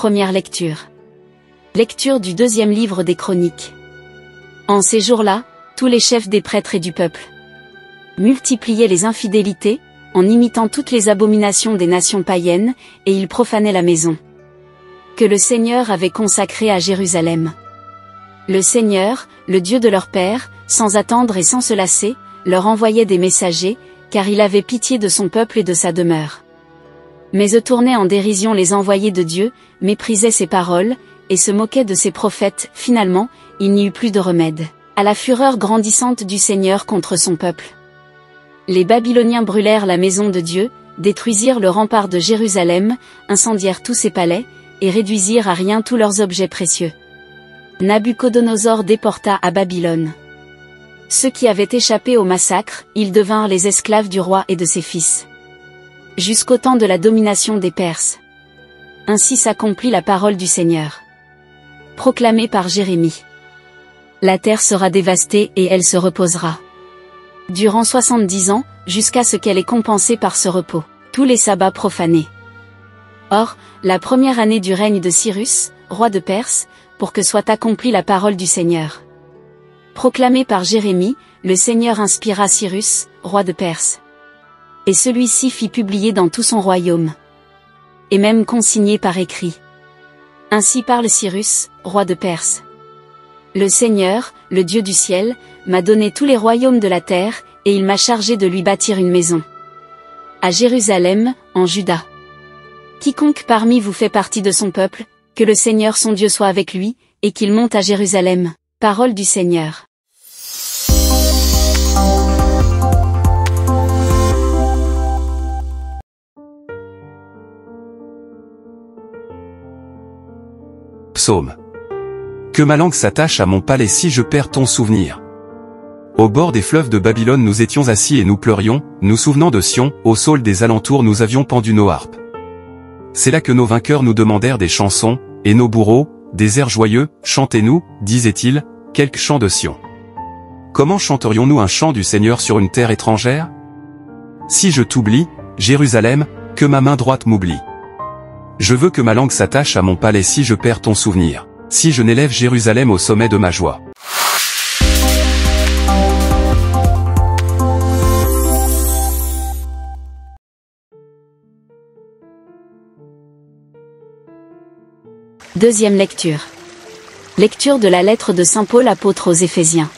Première lecture. Lecture du deuxième livre des Chroniques. En ces jours-là, tous les chefs des prêtres et du peuple multipliaient les infidélités, en imitant toutes les abominations des nations païennes, et ils profanaient la maison que le Seigneur avait consacrée à Jérusalem. Le Seigneur, le Dieu de leur père, sans attendre et sans se lasser, leur envoyait des messagers, car il avait pitié de son peuple et de sa demeure. Mais eux tournaient en dérision les envoyés de Dieu, méprisaient ses paroles, et se moquaient de ses prophètes. Finalement, il n'y eut plus de remède à la fureur grandissante du Seigneur contre son peuple. Les Babyloniens brûlèrent la maison de Dieu, détruisirent le rempart de Jérusalem, incendièrent tous ses palais, et réduisirent à rien tous leurs objets précieux. Nabuchodonosor déporta à Babylone ceux qui avaient échappé au massacre, ils devinrent les esclaves du roi et de ses fils, jusqu'au temps de la domination des Perses. Ainsi s'accomplit la parole du Seigneur, proclamée par Jérémie. La terre sera dévastée et elle se reposera durant 70 ans, jusqu'à ce qu'elle ait compensé par ce repos tous les sabbats profanés. Or, la première année du règne de Cyrus, roi de Perse, pour que soit accomplie la parole du Seigneur proclamée par Jérémie, le Seigneur inspira Cyrus, roi de Perse. Et celui-ci fit publier dans tout son royaume, et même consigné par écrit. Ainsi parle Cyrus, roi de Perse. Le Seigneur, le Dieu du ciel, m'a donné tous les royaumes de la terre, et il m'a chargé de lui bâtir une maison à Jérusalem, en Juda. Quiconque parmi vous fait partie de son peuple, que le Seigneur son Dieu soit avec lui, et qu'il monte à Jérusalem. Parole du Seigneur. Psaume. Que ma langue s'attache à mon palais si je perds ton souvenir. Au bord des fleuves de Babylone nous étions assis et nous pleurions, nous souvenant de Sion, au saule des alentours nous avions pendu nos harpes. C'est là que nos vainqueurs nous demandèrent des chansons, et nos bourreaux, des airs joyeux, chantez-nous, disaient-ils, quelques chants de Sion. Comment chanterions-nous un chant du Seigneur sur une terre étrangère? Si je t'oublie, Jérusalem, que ma main droite m'oublie. Je veux que ma langue s'attache à mon palais si je perds ton souvenir, si je n'élève Jérusalem au sommet de ma joie. Deuxième lecture. Lecture de la lettre de saint Paul apôtre aux Éphésiens.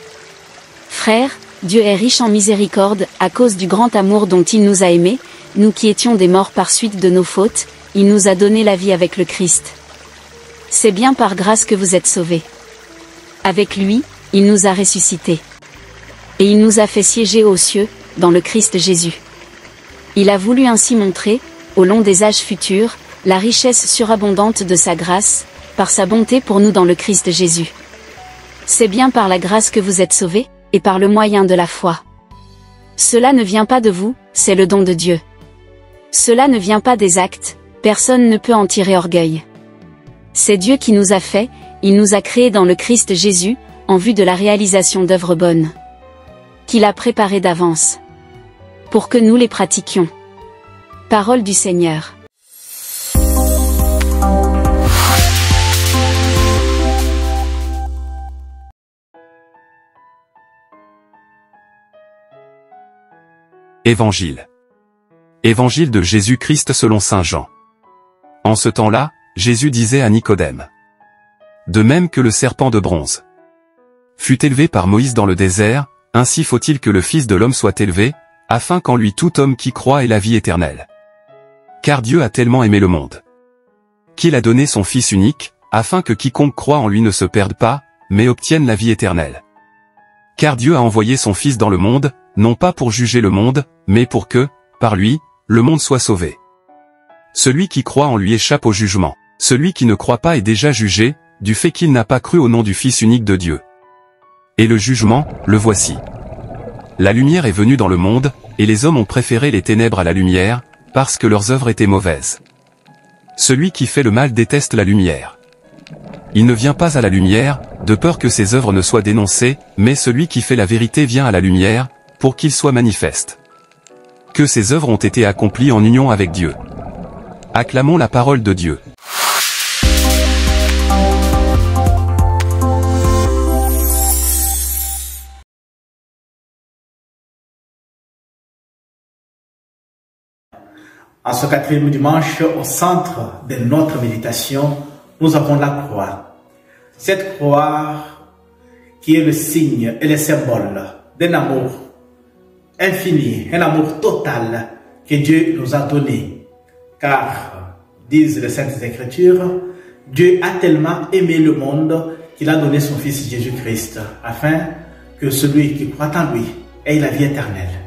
Frères, Dieu est riche en miséricorde, à cause du grand amour dont il nous a aimés, nous qui étions des morts par suite de nos fautes, il nous a donné la vie avec le Christ. C'est bien par grâce que vous êtes sauvés. Avec lui, il nous a ressuscités. Et il nous a fait siéger aux cieux, dans le Christ Jésus. Il a voulu ainsi montrer, au long des âges futurs, la richesse surabondante de sa grâce, par sa bonté pour nous dans le Christ Jésus. C'est bien par la grâce que vous êtes sauvés, et par le moyen de la foi. Cela ne vient pas de vous, c'est le don de Dieu. Cela ne vient pas des actes, personne ne peut en tirer orgueil. C'est Dieu qui nous a fait, il nous a créés dans le Christ Jésus, en vue de la réalisation d'œuvres bonnes, qu'il a préparées d'avance, pour que nous les pratiquions. Parole du Seigneur. Évangile. Évangile de Jésus-Christ selon saint Jean. En ce temps-là, Jésus disait à Nicodème. De même que le serpent de bronze fut élevé par Moïse dans le désert, ainsi faut-il que le Fils de l'homme soit élevé, afin qu'en lui tout homme qui croit ait la vie éternelle. Car Dieu a tellement aimé le monde, qu'il a donné son Fils unique, afin que quiconque croit en lui ne se perde pas, mais obtienne la vie éternelle. Car Dieu a envoyé son Fils dans le monde, non pas pour juger le monde, mais pour que, par lui, le monde soit sauvé. Celui qui croit en lui échappe au jugement. Celui qui ne croit pas est déjà jugé, du fait qu'il n'a pas cru au nom du Fils unique de Dieu. Et le jugement, le voici. La lumière est venue dans le monde, et les hommes ont préféré les ténèbres à la lumière, parce que leurs œuvres étaient mauvaises. Celui qui fait le mal déteste la lumière. Il ne vient pas à la lumière, de peur que ses œuvres ne soient dénoncées, mais celui qui fait la vérité vient à la lumière, pour qu'il soit manifeste que ses œuvres ont été accomplies en union avec Dieu. Acclamons la parole de Dieu. En ce quatrième dimanche, au centre de notre méditation, nous avons la croix. Cette croix qui est le signe et le symbole d'un amour infini, un amour total que Dieu nous a donné. Car, disent les Saintes Écritures, Dieu a tellement aimé le monde qu'il a donné son Fils Jésus-Christ, afin que celui qui croit en lui ait la vie éternelle.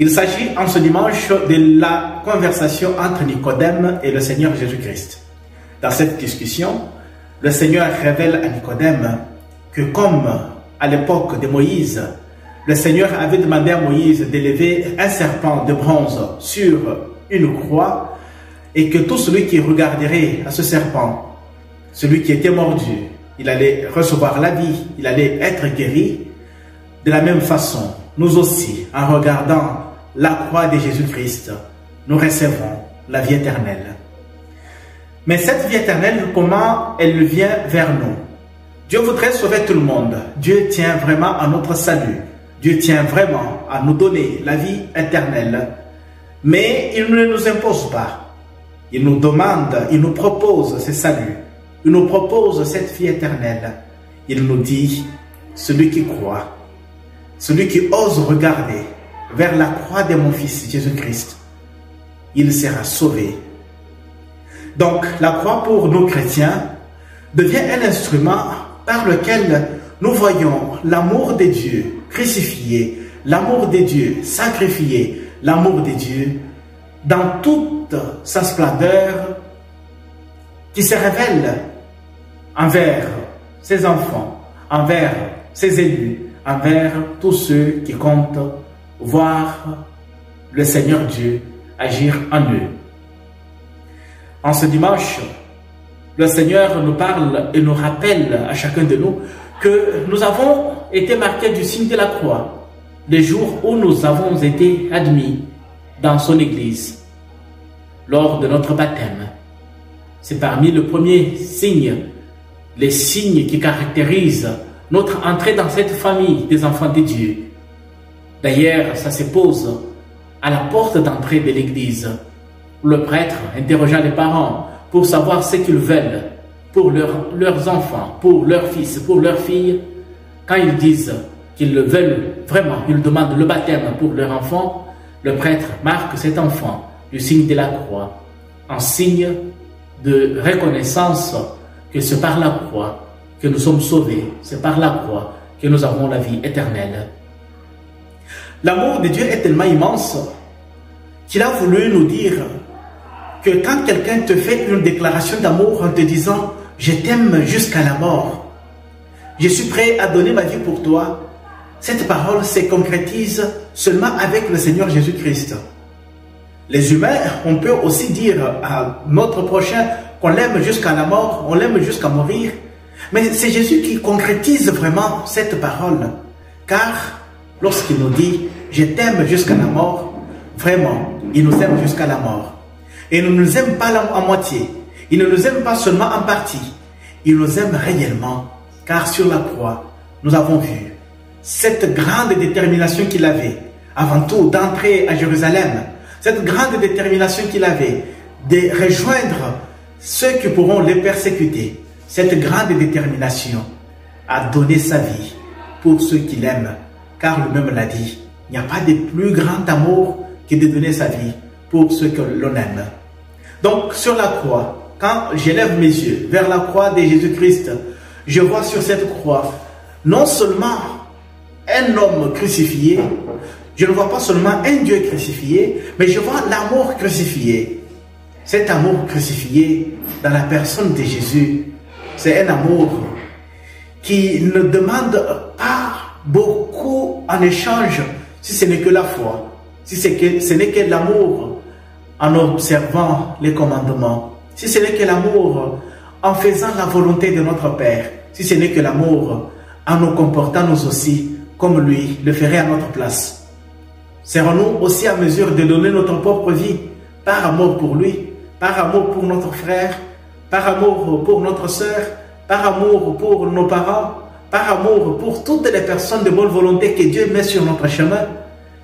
Il s'agit en ce dimanche de la conversation entre Nicodème et le Seigneur Jésus-Christ. Dans cette discussion, le Seigneur révèle à Nicodème que comme à l'époque de Moïse, le Seigneur avait demandé à Moïse d'élever un serpent de bronze sur une croix et que tout celui qui regarderait à ce serpent, celui qui était mordu, il allait recevoir la vie, il allait être guéri. De la même façon, nous aussi, en regardant la croix de Jésus-Christ, nous recevons la vie éternelle. Mais cette vie éternelle, comment elle vient vers nous? Dieu voudrait sauver tout le monde. Dieu tient vraiment à notre salut. Dieu tient vraiment à nous donner la vie éternelle. Mais il ne nous impose pas. Il nous demande, il nous propose ce salut. Il nous propose cette vie éternelle. Il nous dit, celui qui croit, celui qui ose regarder vers la croix de mon Fils Jésus-Christ, il sera sauvé. Donc, la croix pour nous chrétiens devient un instrument par lequel nous voyons l'amour de Dieu crucifié, l'amour de Dieu sacrifié, l'amour de Dieu dans toute sa splendeur qui se révèle envers ses enfants, envers ses élus, envers tous ceux qui comptent voir le Seigneur Dieu agir en eux. En ce dimanche, le Seigneur nous parle et nous rappelle à chacun de nous que nous avons été marqués du signe de la croix, le jour où nous avons été admis dans son Église, lors de notre baptême. C'est parmi les premiers signes, les signes qui caractérisent notre entrée dans cette famille des enfants de Dieu. D'ailleurs, ça se pose à la porte d'entrée de l'église. Le prêtre interrogea les parents pour savoir ce qu'ils veulent pour leurs enfants, pour leurs fils, pour leurs filles. Quand ils disent qu'ils le veulent vraiment, ils demandent le baptême pour leur enfant, le prêtre marque cet enfant du signe de la croix, en signe de reconnaissance que c'est par la croix que nous sommes sauvés, c'est par la croix que nous avons la vie éternelle. L'amour de Dieu est tellement immense qu'il a voulu nous dire que quand quelqu'un te fait une déclaration d'amour en te disant « Je t'aime jusqu'à la mort, je suis prêt à donner ma vie pour toi », cette parole se concrétise seulement avec le Seigneur Jésus-Christ. Les humains, on peut aussi dire à notre prochain qu'on l'aime jusqu'à la mort, on l'aime jusqu'à mourir, mais c'est Jésus qui concrétise vraiment cette parole, car lorsqu'il nous dit « Je t'aime jusqu'à la mort », vraiment, il nous aime jusqu'à la mort. Et il ne nous aime pas en moitié, il ne nous aime pas seulement en partie, il nous aime réellement, car sur la croix, nous avons vu cette grande détermination qu'il avait, avant tout d'entrer à Jérusalem, cette grande détermination qu'il avait de rejoindre ceux qui pourront les persécuter, cette grande détermination à donner sa vie pour ceux qui l'aiment, car lui-même l'a dit, il n'y a pas de plus grand amour que de donner sa vie pour ceux que l'on aime. Donc sur la croix, quand j'élève mes yeux vers la croix de Jésus-Christ, je vois sur cette croix non seulement un homme crucifié, je ne vois pas seulement un Dieu crucifié, mais je vois l'amour crucifié. Cet amour crucifié dans la personne de Jésus, c'est un amour qui ne demande pas beaucoup en échange si ce n'est que la foi, si ce n'est que l'amour en observant les commandements, si ce n'est que l'amour en faisant la volonté de notre Père, si ce n'est que l'amour en nous comportant nous aussi comme lui le ferait à notre place. Serons-nous aussi à mesure de donner notre propre vie par amour pour lui, par amour pour notre frère, par amour pour notre sœur, par amour pour nos parents, par amour pour toutes les personnes de bonne volonté que Dieu met sur notre chemin?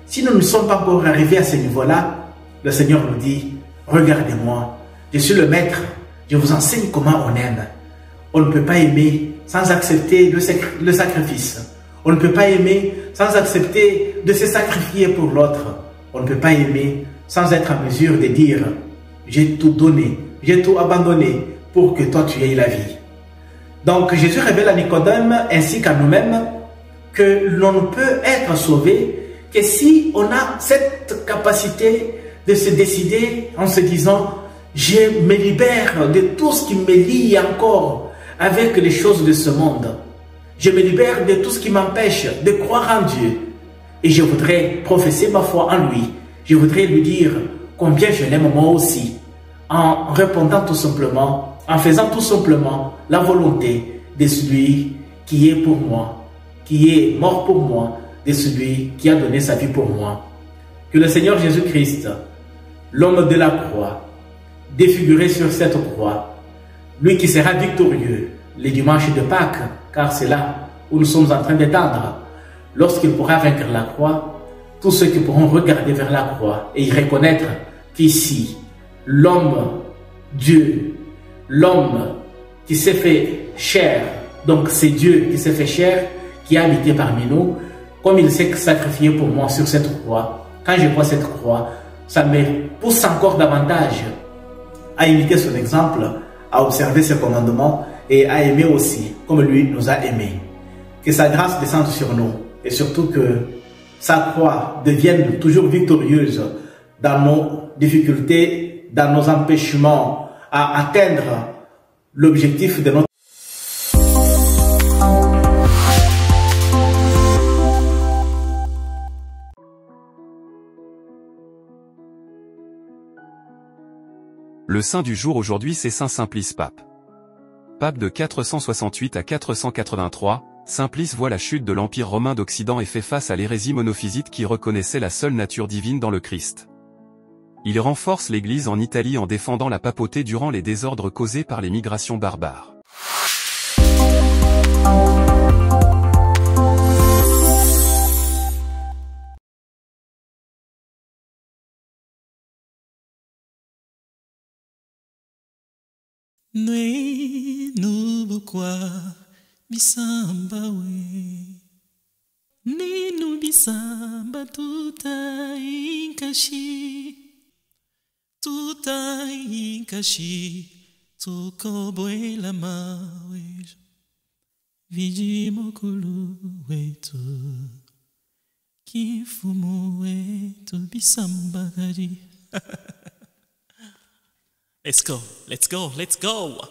Si nous ne sommes pas encore arrivés à ce niveau-là, le Seigneur nous dit, regardez-moi, je suis le maître, je vous enseigne comment on aime. On ne peut pas aimer sans accepter le sacrifice. On ne peut pas aimer sans accepter de se sacrifier pour l'autre. On ne peut pas aimer sans être en mesure de dire « J'ai tout donné, j'ai tout abandonné pour que toi tu aies la vie. » Donc Jésus révèle à Nicodème ainsi qu'à nous-mêmes que l'on ne peut être sauvé que si on a cette capacité de se décider en se disant « Je me libère de tout ce qui me lie encore avec les choses de ce monde. Je me libère de tout ce qui m'empêche de croire en Dieu. Et je voudrais professer ma foi en lui. Je voudrais lui dire combien je l'aime moi aussi. En répondant tout simplement, en faisant tout simplement la volonté de celui qui est pour moi, qui est mort pour moi, de celui qui a donné sa vie pour moi. Que le Seigneur Jésus-Christ, l'homme de la croix, défiguré sur cette croix, lui qui sera victorieux les dimanches de Pâques, car c'est là où nous sommes en train d'étendre, lorsqu'il pourra vaincre la croix, tous ceux qui pourront regarder vers la croix et y reconnaître qu'ici, l'homme, Dieu, l'homme qui s'est fait chair, donc c'est Dieu qui s'est fait chair, qui a habité parmi nous, comme il s'est sacrifié pour moi sur cette croix. Quand je vois cette croix, ça me pousse encore davantage à imiter son exemple, à observer ses commandements et à aimer aussi comme lui nous a aimés. Que sa grâce descende sur nous et surtout que sa croix devienne toujours victorieuse dans nos difficultés, dans nos empêchements à atteindre l'objectif de notre Le saint du jour aujourd'hui c'est Saint Simplice Pape. Pape de 468 à 483, Simplice voit la chute de l'Empire romain d'Occident et fait face à l'hérésie monophysite qui reconnaissait la seule nature divine dans le Christ. Il renforce l'Église en Italie en défendant la papauté durant les désordres causés par les migrations barbares. Nui nubukwa bisamba we Ninu bisamba tutai tukoboela mawe Viji mokulu wetu Kifumu wetu bisamba gari Let's go, let's go, let's go!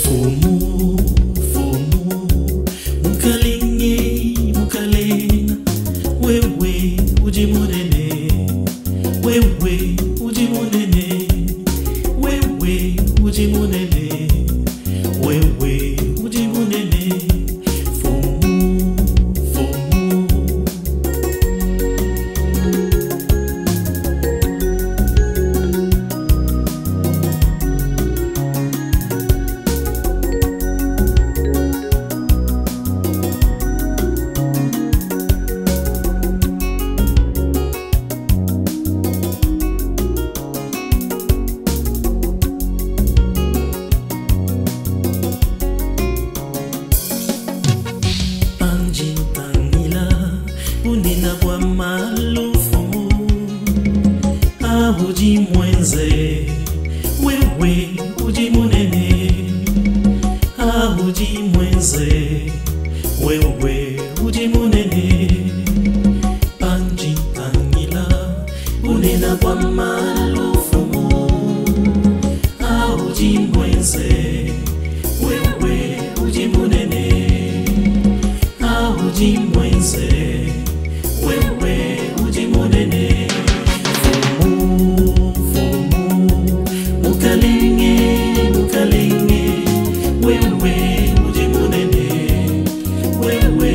Fumu, mukalena, wewe ujimonene, wewe ujimonene, wewe ujimonene, wewe ujimonene, fumu. Wewe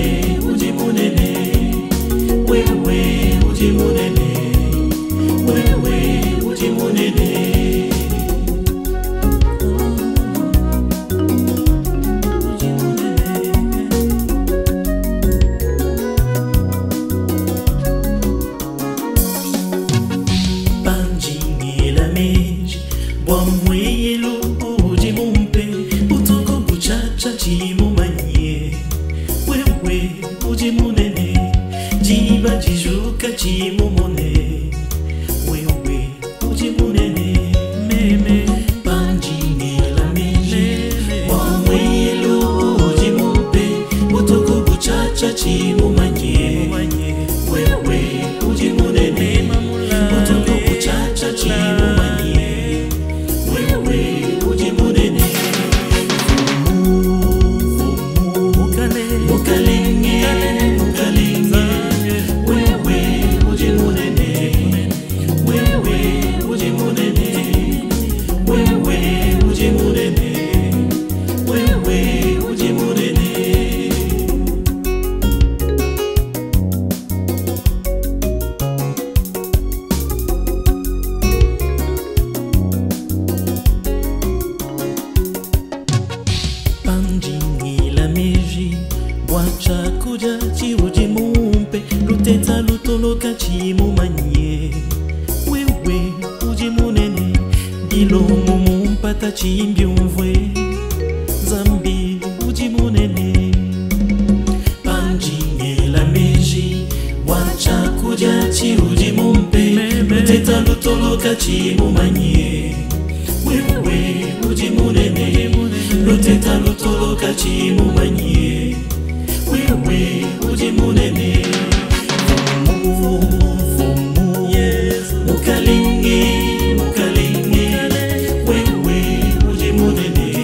wacha kuja chiuji mumpe luteta lutoloka chimumanye wewe uji munene dilomo mumpata chimbyumvwe zambi uji munene panjingela meji wacha kuja chiuji mumpe luteta lutoloka chimumanye wewe uji munene luteta lutoloka chimumanye wewe uji munene mukalingi wewe uji munene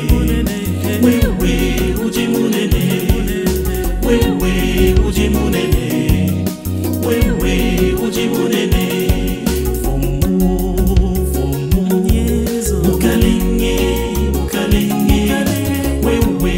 wewe uji munene wewe uji munene wewe uji munene mukalingi wewe